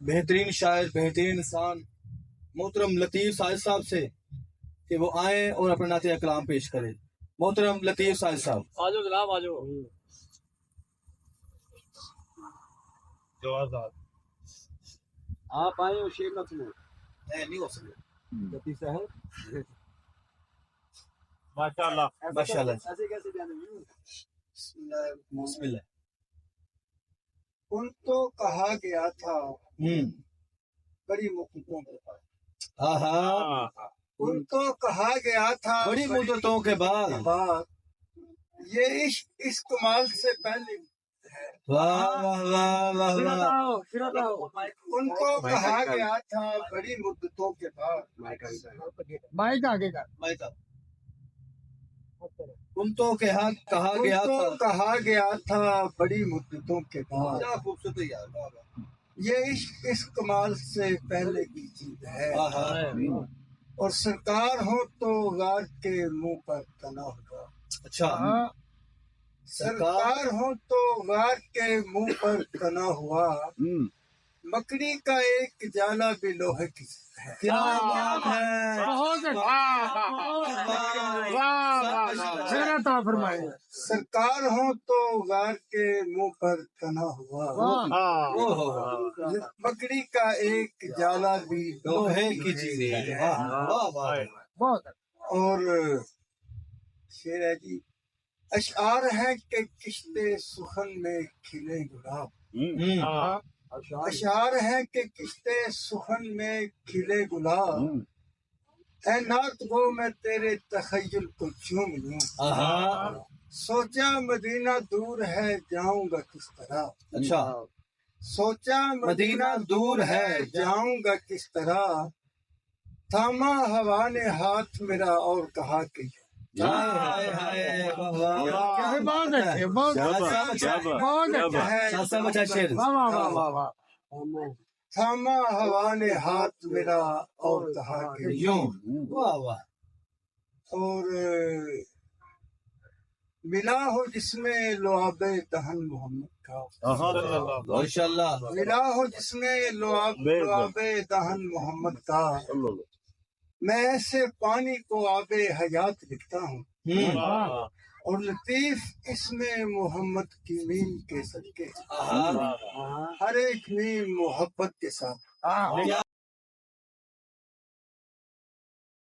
بہترین شاعر بہترین انسان محترم لطیف ساجد صاحب سے کہ وہ آئیں اور اپنا نعتیہ کلام پیش کریں. محترم لطیف ساجد صاحب. آجو جناب آجو. آپ آئے اور شیر نہ سنو. نہیں ہو سکے لطیف صاحب ماشاء اللہ. ماشاء اللہ. ایسے کیسے جانے گے؟ بسم اللہ. ان کو کہا گیا تھا ہوں. بڑی مدتوں کے بعد، ہاں ہاں ان کو کہا گیا تھا بڑی مدتوں کے بعد. بعد یہ عشق اس کمال سے پہلے ہے. واہ واہ واہ واہ واہ. ان کو کہا گیا تھا بڑی مدتوں کے بعد، مائک آگے کا. مائک آپ. تم تو کہا گیا ان کو تھا. کہا گیا تھا بڑی مدتوں کے بعد کیا خوبصورت ہے یار. واہ واہ. یہ عشق اس کمال سے پہلے کی چیز ہے، ہاں ہاں. اور سرکار ہو تو غار کے منہ پر تنا ہوگا. اچھا. سرکار ہو تو غار کے منہ پر تنا ہوا، مکڑی کا ایک جالا بھی لوہے کی ہے. کیا بات ہے. بہت شیر عطا فرمائے. سرکار ہو تو غار کے منہ پر تنا ہوا، مکڑی کا ایک جالا بھی لوہے کی چیز ہے. واہ واہ واہ. بہت اور شعر ہے جی، اشعار ہے کہ کشتے سخن میں کھلے گلاب. ہوں. اشعار ہے کہ کشتے سخن میں کھلے گلاب، اے نعت گو میں تیرے تخیل کو چوم لوں. ہاں. سوچا مدینہ دور ہے جاؤں گا کس طرح. اچھا. سوچا مدینہ دور ہے جاؤں گا کس طرح، تھاما ہوا نے ہاتھ میرا اور کہا کہ ہائے ہائے ہائے. واہ واہ. بہت اچھے. بہت بہت اچھا. سب اچھا شعر. واہ واہ واہ واہ واہ. تھاما ہوا نے ہاتھ میرا اور کہا کہ یوں. واہ واہ. اور ملا ہو جس میں لعاب دہن محمد کا، ماشاء اللہ. ملا ہو جس میں لعاب دہن محمد کا، میں ایسے پانی کو آب حیات لکھتا ہوں، اور لطیف اس میں محمد کی میم کے صدقے، ہر ایک میم محبت کے ساتھ.